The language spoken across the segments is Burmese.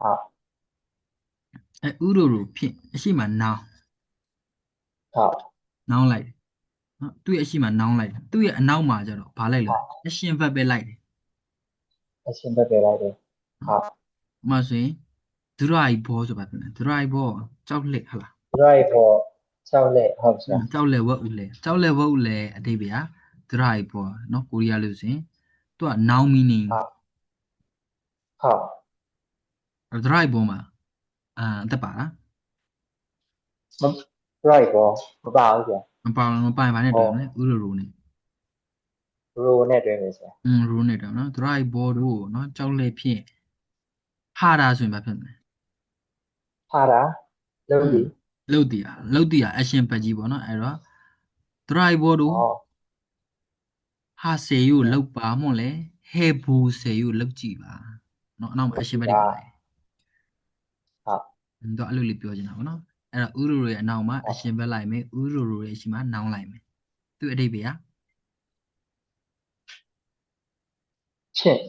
好，ဥရိုရိုဖြင့်အရှိမနောင်好，နောင်လိုက်တယ်နော်သူ့ရဲ့အရှိမနောင်လိုက်တယ်သူ့ရဲ့အနောက်မှာကျတော့ဘာလိုက်လဲ好，အရှင်ဘက်ပဲလိုက်တယ်那现在给来的，နော်好，ဥပမာဆိုရင်ဒုရအိဘောဆိုပါပြန်တယ်ဒုရအိဘောကြောက်လက်ဟလားdrive 教练，好不是？ကြောက်လက်ဝက်ဦးလဲကြောက်လက်ဝက်ဦးလဲအတိပ္ပယ်ဒုရအိဘောနော်ကိုရီးယားလို့ဆိုရင်သူက noun meaning 好，好，ဒုရအိဘောမှာအသက်ပါလား 那 drive 不好意思，မပိုင်ဘာနဲ့တွေ့မလဲ哦，ဥရိုရိုနဲ့如那对没事，ရိုနဲ့တော့နော်ဒုရအိဘောတို့နော်ကြောက်လက်ဖြင့်ဟာတာဆိုရင်ဘာဖြစ်မလဲ好啦，อืมလုပ်ဒီလုတ်တီးaction ဘက်ကြီးပေါ့နော်အဲ့တော့ drive ဘောတို့哦，ဟာစေယူလုတ်ပါမွန်လေဟေဘူစေယူလုတ်ကြည့်ပါနော်အနောက်မှာ လုပ် action ဒီဘက်တွေပါလိုက်လား好，တော့အဲ့လိုလေးပြောချင်တာပေါ့နော်အဲ့တော့ဥရူရဲ့အနောက်မှာ 好，action ဘက်လိုက်မယ်ဥရူရဲ့အရှိမှာနောင်းလိုက်မယ်သူ့အဓိပ္ပာယ်ဖြင့်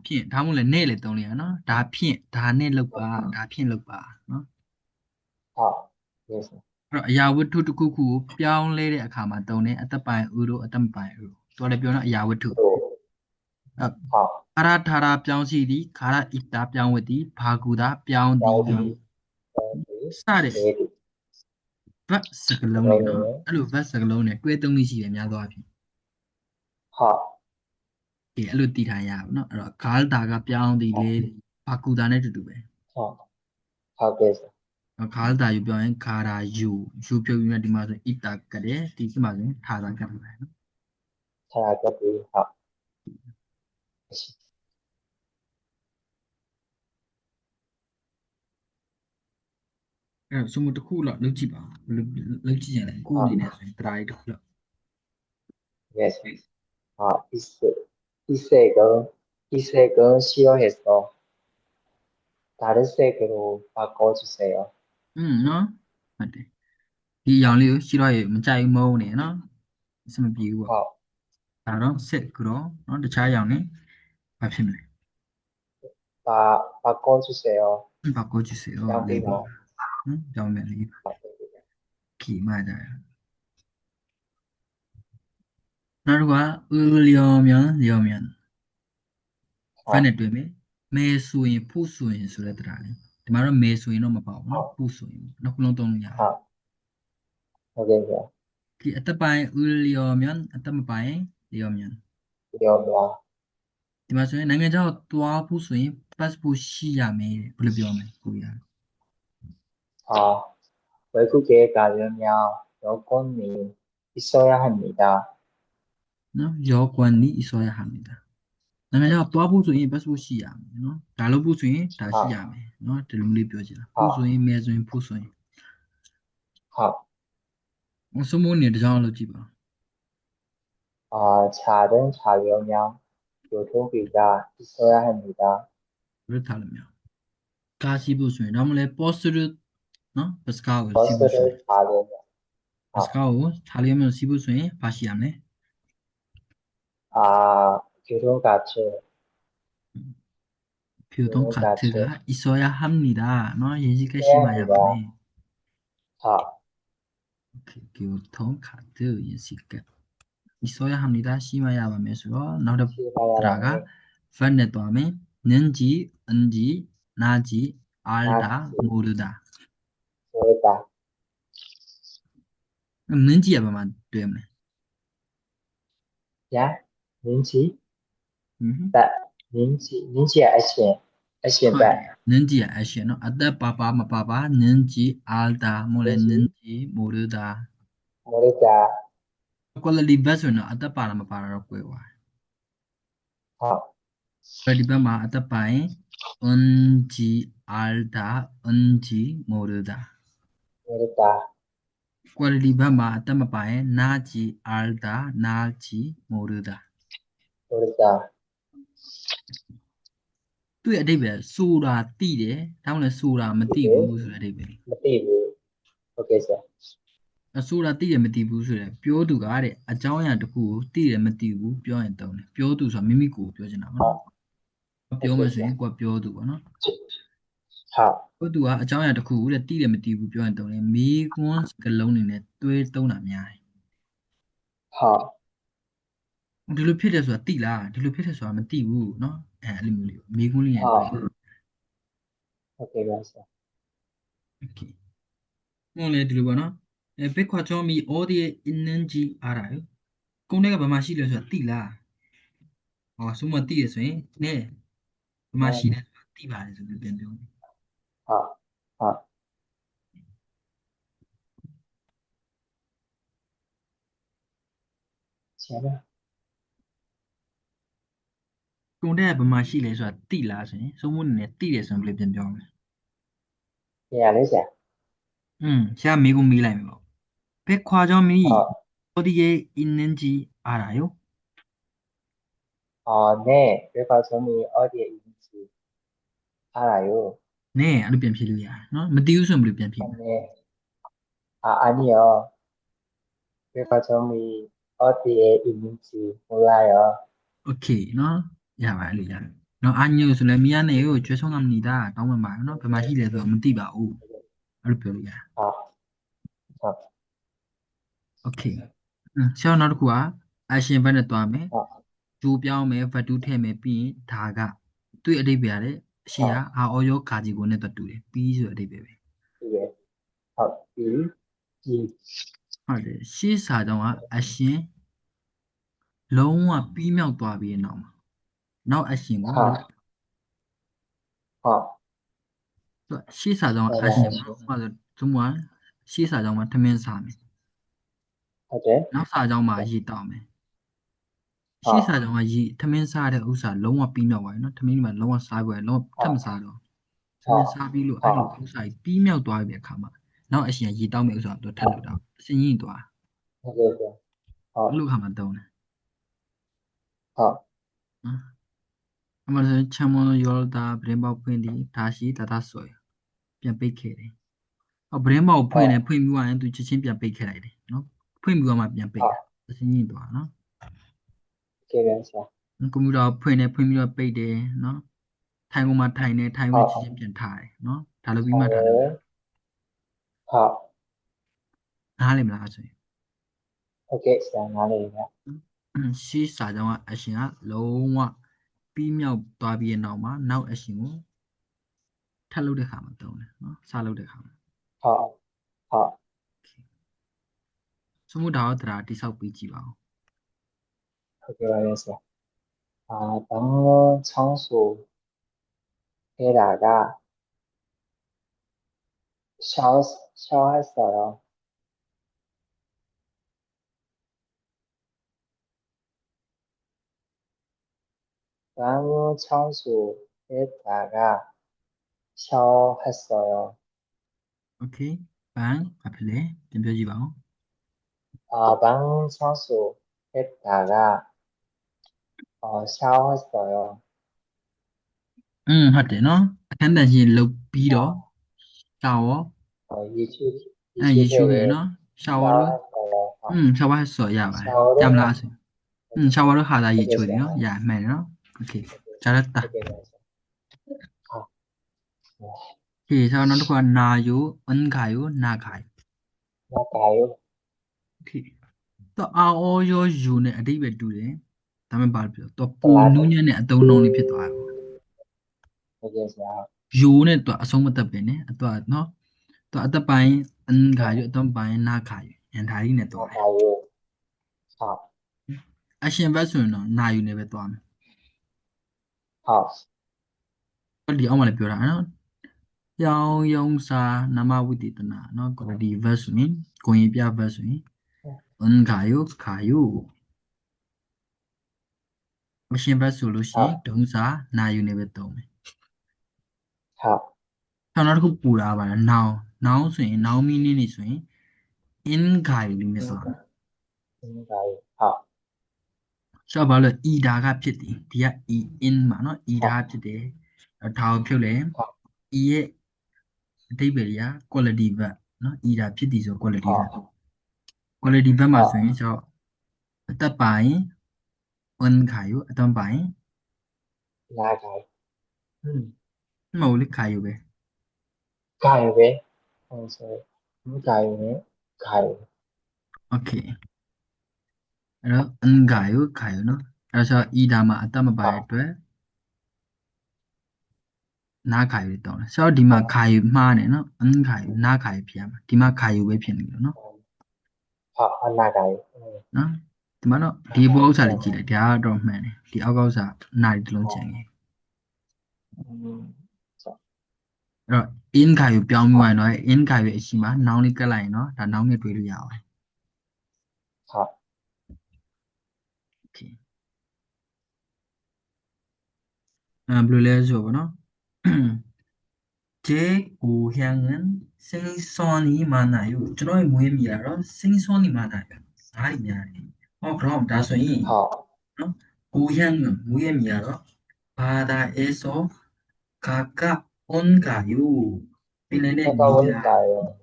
ဖြင့်ဒါမှမဟုတ်လေနဲ့လေတုံးလိုက်ရနော်ဒါဖြင့်ဒါနဲ့လုတ်ပါဒါဖြင့်လုတ်ပါနော်好，没事，အဲ့တော့အရာဝတ္ထုတစ်ခုခုကိုပြောင်းလဲတဲ့အခါမှာတုံးတယ်အသက်ပိုင်ဥရူအသက်မပိုင်ဥရူတော်လည်းပြောနော်အရာဝတ္ထု如အဲ့好，ခါရထာရာပြောင်းစီသည်ခါရဣတာပြောင်းဝတ်သည်ဘာကူတာပြောင်းသည်交ဒီဒီစတဲ့ နေဒီ verb စကားလုံးတွေနော်အဲ့လို verb စကားလုံးတွေတွဲသုံးနည်းရှိတယ်များသောအားဖြင့်好，ဒီအဲ့လိုတည်ထားရပါတော့အဲ့တော့ galda ကပြောင်းသည်လေဘာကူတာနဲ့တူတူပဲ 好，好嘅事，galda ယူပြောရင် gara ယူပြုတ်ပြီးမှဒီမှာဆို ita ကတဲ့ဒီမှာဆိုရင် thara ကတယ်နော်查下個啲好，အဲ့တော့စမှုတစ်ခုလောက်လုပ်ကြည့်ပါလုပ်ကြည့်ရင်လည်းကိုယ်အနေနဲ့ဆိုရင် try တစ်ခုလောက် yes，好，이색은 싫어했어. 다른 색으로 바꿔주세요. နော်ဟုတ်တယ်ဒီအရောင်လေးကိုရှိတော့ရမကြိုက်မုန်းနေနော်အဆင်မပြေဘူးပေါ့ 好, ဒါတော့ set ကတော့နော်တခြားအရောင်နဲ့ဘာဖြစ်မလဲ 바꿔주세요. 바꿔주세요. 네, 양비모. 응? 그러면 이 기맞아요. 나루가 으려면好, 반대되면 매수인 푸수인 소리더라네. 말은 매수인은 뭐 봐요.好, 푸수인. 너 그런 동이야. 好, 알겠어요. 그 어떤 으려면 어떤 바에 려면. 그러면, 이 말씀에 내가 또 푸수인 파스포시야메 불러비오메 그야. 외국에 가려면 여권이 있어야 합니다. 너 여권이 있어야 합니다. 내가 또 푸수인 파스포시야메. 너 달로 푸수인 다시 아, 야메. 너 들음리 뼈지라. 아, 푸수인 매수인 푸수인. 好, 소문이 되잖아 지바. 차를 타려면 교통비가 있어야 합니다. 그렇다면 가시 부수인. 아무래 버스를 너 버스카우 시부수인. 버스를 타려면, 아, 버스카우 타려면 시부수인 바시야메. 교통카드, 교통 교통카드 카트가 있어야 합니다. 너 예지가 있어야 합니다. 심하야바네. 아, 교통 카트 예지가 있어야 합니다. 심하야바메서 너를 들어가 시바야라니, 펀네 또하면 는지 은지 나지 알다 나지, 모르다. 모르다. 는지야 봐만 되면. 야, 민지, 음. 민지 아시엔 백. 는지 아시노 아다 빠빠 마빠빠 는지 알다 몰래 민지, 는지 모르다 모르다. quality version 아다 빠라 마빠라 que와 아, quality 마 아다 빠에 은지 알다 은지 모르다 모르다. quality 마 아다 마빠에 나지 알다 나지 모르다 모르다. သူ့ရဲ့အဓိပ္ပာယ်ဆိုတာတိတယ်ဒါမှမဟုတ်ဆိုတာမတိဘူးဆိုတဲ့အဓိပ္ပာယ် မသိဘူး Okay, sir. ဆိုတာတိတယ်မတိဘူးဆိုတဲ့ပြောသူကတဲ့အကြောင်းအရာတစ်ခုကိုတိတယ်မတိဘူးပြောရင်တုံးတယ်ပြောသူဆိုတာမိမိကိုယ်ပြောချင်တာပေါ့နော် 아, ပြောမှ Okay, ဆိုရ sir. င်ကိုယ်ပြောသူပေါ့နော်好， ကိုသူကအကြောင်းအရာတစ်ခုတဲ့တိတယ်မတိဘူးပြောရင်တုံးတယ်မေးခွန်းစကလုံးနေနဲ့တွဲသုံးတာများတယ် 好， ဒီလိုဖြစ်တယ်ဆိုတာတိလားဒီလိုဖြစ်တယ်ဆိုတာမတိဘူးเนาะအဲ့လိုမျိုးလေးမေးခွန်းလေးနဲ့တွဲ 好，OK，没事。 okay ဟုတ်လေဒီလိုပေါ့နော်ဘစ်ခွာချောမီ audio energy အားရကုန်းတဲ့ကဘာမှရှိလဲဆိုတာတိလားဟောဆိုမှတိရဆိုရင်နဲဘာမှရှိလဲဆိုတာတိပါတယ်ဆိုပြီးပြန်ပြောမယ် 好，好，行了， ကုန်းတဲ့ကဘာမှရှိလဲဆိုတာတိလားဆိုရင်ဆိုမှအနေနဲ့တိတယ်ဆိုပြီးပြန်ပြောမယ် 你也来噻。 ရှားမေးခွန်းမေးလိုက်မယ်ပေါ့ဘစ်ခွာချောမီ 好， audio energy အားရ 好，네, 그래서 저는 어디에 있는지 알아요. နဲအဲ့လိုပြန်ဖြေလို့ရတယ်နော်မတိဘူးဆိုရင်ဘယ်လိုပြန်ဖြေမလဲ 네, 아니요. 그래서 저는 어디에 있는지 몰라요. okay နော်ရပါအဲ့လိုရတယ်နော်အညိုဆိုလည်းမရနဲ့ကိုကျွဲဆုံးကမနေတာတောင်းပန်ပါနော်ဘယ်မှာရှိလဲဆိုတော့မသိပါဘူးအဲ့လိုပြောလို့ရတယ် 아, 아, okay ဆရာနောက်တစ်ခုက action ဘက်နဲ့တွားမယ် 아, ဂျိုးပြောင်းမယ် value ထည့်မယ်ပြီးရင်ဒါကသူ့အဓိပ္ပာယ်ရတယ်အရှိက 아, R အော်ရောခါကြီးကိုနဲ့တူတယ်ပြီးဆိုတဲ့အဓိပ္ပာယ်ပဲ 이게, 아, 이, ဟုတ်တယ်ရှေ့စာကြောင့်က action လုံးဝပြီးမြောက်သွားပြီးနောက်မှာနောက် action ကို 아, 아, ရှေ့စာကြောင့် 네, action 네, မှာဆိုသုံးပါရှေ့စာကြောင့်မှာထမင်းစားမယ် 어제, နောက်စာကြောင့်မှာရေတောက်မယ်ရှေ့စာ 아, ကြောင့်ကရေထမင်းစားတဲ့ဥစ္စာလုံးဝပြီးမြောက်သွားပြီနော်ထမင်းဒီမှာလုံးဝစားပြီးလုံးဝထပ်မ 아, စားတော့ထမင်း 아, စားပြီးလို့အဲ့လိုဥ 아, စ္စာကြီးပြီးမြောက်သွားပြီအခါမှာနောက် action ကရေတောက်မယ့်ဥစ္စာကိုထပ်လုပ်တာအစင်းကြီးသွား 어제, အဲ့ 아, လိုအခါမှာတုံးတယ် 아, နော်အမှန်ဆိုချမ်းမွန်ရောတာဗရင်ပေါက်ဖွင့်ဒီဒါရှိတတဆွဲပြန်ပိတ်ခဲ့တယ်ဗရင်ပေါက်ဖွင့်တယ်ဖွင့်ပြီးသွားရင်သူချက်ချင်းပြန်ပိတ်ခဲ့လိုက်တယ်နော်ဖွင့်ပြီးတော့မှပြန်ပိတ်တာအစင်းကြီးသွားနော် 개변사, ကွန်ပျူတာဖွင့်နေဖွင့်ပြီးတော့ပိတ်တယ်နော်ထိုင်ကုန်မှာထိုင်နေထိုင်ဝင်ချက်ချင်းပြန်ထားတယ်နော်ဒါလိုပြီးမှထားလို့ရ 아, 아, နားလည်မလားဆိုရင် 오케이, 나는, ရှေ့စာကြောင်းကအရှင်ကလုံးဝပြီးမြောက်သွားပြီးတဲ့နောက်မှာနောက်အရှင်ကိုထပ်လုပ်တဲ့ခါမှာတုံးတယ်နော်စလုပ်တဲ့ခါမှာ 아, 아, စမှုဒါတော့တရားတိဆောက်ပြီးကြည့်ပါဦး 개변사, 아, 방문 청소에다가 샤워했어요. 방문 청소에다가 샤워했어요. โอเคဘန်ဘာဖြစ်လဲပြန်ပြောကြည့်ပါဦး 아, 방 청소했다가 샤워했어요. ဟုတ်တယ်နော်အခန်းတန်ရှင်လုပ်ပြီးတော့ 아, ရှောက်ရော ရေချိုးခဲ့ 이슈회에 နော်ရှောက်ရော 샤워했어요. ရှောက်ရဆော်ရပါတယ်ကြ 샤워를 မလားဆိုရှောက်ရတော့ခါသာရေချိုးတယ်နော် 하겠어요. ရမှန်တယ်နော်โอเคကြားရတာ 아, โอเคဆောက်နောက်တစ်ခုကနာယိုအန်ခါယိုနာခါယို 나가요. โอเคတော့အောရောယူနဲ့အတိတ်ပဲတူတယ်ဒါမှမဟုတ်ဘာလို့ပြောတော့ပူနူးညံ့တဲ့အတုံးလုံးလေးဖြစ်သွားတယ် 하겠어요. ယူနဲ့တော့အဆုံးမသက်ပဲねတော့နော်တော့အသက်ပိုင်းအန်ခါယိုအတုံးပိုင်းနာခါယိုအန်ဒါရီနဲ့တော့တယ် 나가요. 아, အရှင်ဘက်ဆိုရင်တော့နာယူနဲ့ပဲသွားမယ် 아, ဒီအောက်မှာလည်းပြောတာနော်ရောင်ယုံစာနမဝိတေတနာနော်ကိုဒီ verse ဆိုရင်ကိုရင်ပြ verse ဆိုရင်အန်ခါယိုခါယိုအရှင်ဘက်ဆိုလို့ရှိရင်ဒုံစာနာယူနဲ့ပဲသုံးမယ် 아, နောက်တစ်ခုပူတာပါလား noun ဆိုရင် noun meaning နေဆိုရင် in ခါယိုလေးနဲ့သွားမယ် 나가요. 아, ဆိုတော့ဘာလို့ဤဒါကဖြစ်တယ်ဒီက e in မှာနော်ဤဒါဖြစ်တယ်ဒါကိုဖြုတ်လဲ 아, e ရဲ့အဓိပ္ပာယ်က quality verb နော်ဤဒါဖြစ်သည်ဆို quality verb 아, quality verb မှာ 아, ဆိုရင်ကျွန်တော်အသက်ပိုင်း on ခါယူအတန်းပိုင်း 나가요. မဟုတ်လေခါယူပဲ 가요 왜? 그래서 가요 왜? 가요. okay အဲ့တော့အင်္ဂါယုခါယုနော်အဲ့တော့ဤဒါမှာအတမပါတဲ့ 하, အတွက်နာခါယုတောင်းတယ်ဆိုတော့ဒီမှာ 하, ခါယုမှားတယ်နော်အင်္ဂါယုနာခါယုဖြစ်ရမှာဒီမှာခါယုပဲဖြစ်နေတယ်နော် 나가요. နော်ဒီမှာတော့ဒီဘောဥစ္စာလေးကြည့်လိုက်ဒါကတော့မှန်တယ်ဒီအောက်ကဥစ္စာနာရီတစ်လုံးကျန်ခဲ့ 자, အဲ့တော့ in ခါယုပြောင်းပြီး 하, သွားရင်တော့ in ခါယုအရှိမှာ noun လေးကတ်လိုက်ရင်နော်ဒါ noun နဲ့တွေ့လို့ရပါတယ် 하, okay ဘယ်လိုလဲဆိုတော့ဗောနော် 제 고향은 생선이 많아요. 저의 모임이라러 생선이 많아요. 말이 미안해. 그럼 나서이 하, 고향은 모임이라러 바다에서 가까운가요? 비네네 닐라. 가까운가요?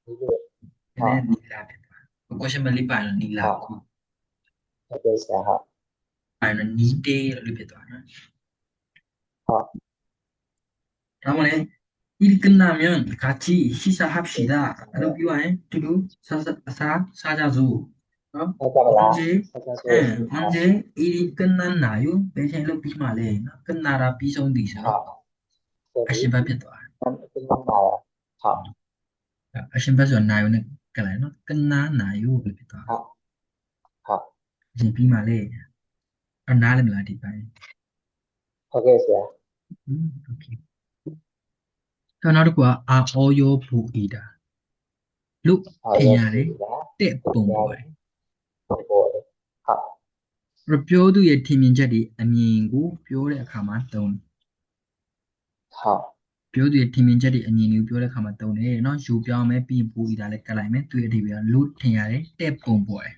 이게, 비네네 하, 닐라. question 말리 빠는 닐라. 하, 알겠어요. 하, 빠는 니데 리베도 하나. 하, 다음에 일 끝나면 같이 식사합시다. 그러기 위해 두루 사자주. 잠깐만, 언제 사자도, 언제 일이 끝났나요? 매생로 비말래. 끝나라 비송디서 하, 저기, 아신바피도. 끝났나요? 하, 아신바서 나요는 그래요. 끝나나요? 그래도. 하, 하, 이제 비말래. 나를 라디 바이. 알겠어요. 오케이. 그나르고 오요 부이다. 룩 태야래. 알겠습니다. 때 뽕보래. 뭐래? 하, ပြောသူရဲ့ထင်မြင်ချက်တွေအမြင်ကိုပြောတဲ့အခါမှာသုံး 하, ပြောသူရဲ့ထင်မြင်ချက်တွေအမြင်တွေကိုပြောတဲ့အခါမှာသုံးတယ်เนาะယူပြောင်းမယ်ပြီးရင်ပူဤတာလည်းကတ်လိုက်မယ်သူရဲ့အဓိပ္ပာယ်ကလူထင်ရတယ်တဲ့ပုံပေါ်တယ်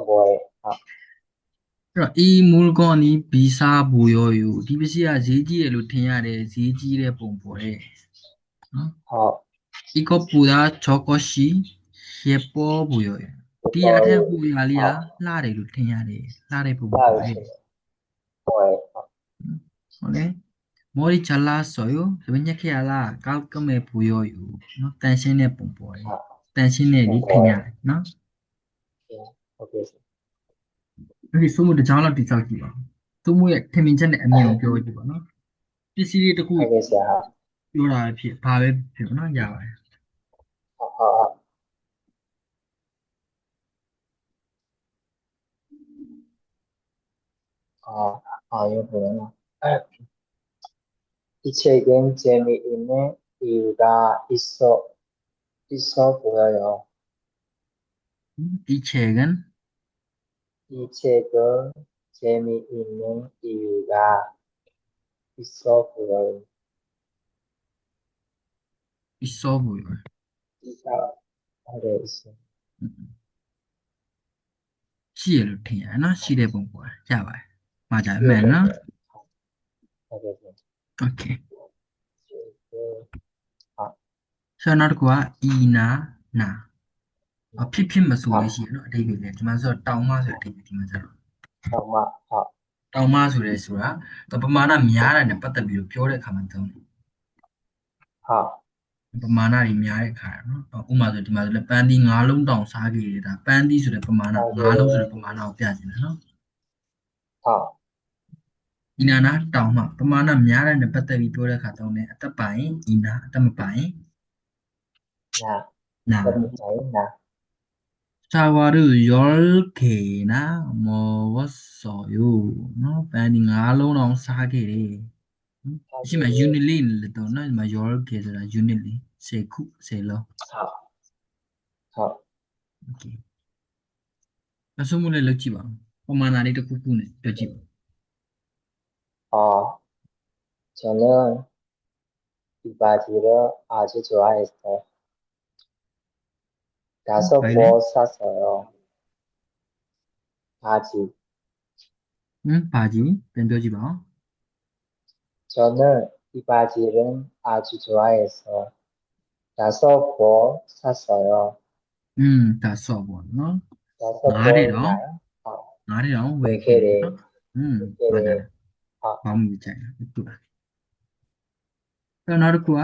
뭐래? 하, အဲ့တော့ဤမူလကောနီဘီစာဘူရောယူဒီပစ္စည်းကဈေးကြီးတယ်လို့ထင်ရတယ်ဈေးကြီးတဲ့ပုံပေါ်တယ်နော် 하, 이것보다 저것이 예뻐 보여요. 디아테 보이알이야 라레 루테냐레 라레 보고래. 뭐래? 오케이. 머리 잘랐어요. 왜냐케알라 깔끔해 보여요. 너 당신의 뽕보래. 하, 당신의 리테냐. 너 알겠어요. 여기 소문도 장난 비싸지 봐. 소문에 태민전에 안녕 배워지 봐. 너 피시리 듣고 알겠어요. 하, 요라 피 바베 피나 야와. 하, 하, 이거 이 책은 재미있는 이유가 있어 보여요. 이 책은 이 책은 재미있는 이유가 있어 보여요. 있어 보여. 이가 아래 있어. 시를 태야 너 시대 뽕보래. 야와. 맞아. 맨나. 알겠어요. 오케이. 책은, 하, ဆိုတော့နောက်တစ်ခုကဤနာနာဖြစ်ဖြစ်မဆို 하, လို့ရှိရင်เนาะအဓိပ္ပာယ်လေဒီမှာဆိုတော့တောင်မဆိုတဲ့အဓိပ္ပာယ်ဒီမှာကျတော့ 정말, 하, တောင်မဆိုရဲဆိုတာပမာဏများတာနဲ့ပတ်သက်ပြီးတော့ပြောတဲ့အခါမှာသုံးတယ် 하, ပမာဏတွေများတဲ့အခါเนาะဥပမာဆိုဒီမှာဆိုလဲပန်းသီး၅လုံးတောင်စားခဲ့တယ်ဒါပန်းသီးဆိုတဲ့ပမာဏ၅လုံးဆိုတဲ့ပမာဏကိုပြချင်တယ်เนาะ 하, ဤနာနာတောင်မပမာဏများတဲ့နဲ့ပတ်သက်ပြီးပြောတဲ့အခါသုံးတယ်အသက်ပိုင်ဤနာအသက်မပိုင် 나, နာ 그럼 나, 사과를 10개나 먹었어요. 너 빨리 알로랑 사게래. 지금 unitly 또 너, 10개ဆိုတာ unitly 10ခု10လုံး 하, 하, 오케이. အဆုံးမလေးလောက်ကြည့်ပါဦးပမာဏလေးတစ်ခုခုနဲ့ပြောကြည့်ပါ 저는 이 바지를 아주 좋아했어요. 5번 샀어요. 바지. 바지ပြန်ပြောကြည့်ပါဦး 저는 이 바지를 아주 좋아해서 5번 샀어요. ဒါဆော့ပေါ့နော် 5번이나요? ငါးတောင်ဝယ် 네 ခဲ့တယ် 개를, နော် 네 ဟုတ်တယ် 개를, ဘာမှမကြိုက်ဘူးတူလားအဲ့နောက်တစ်ခုက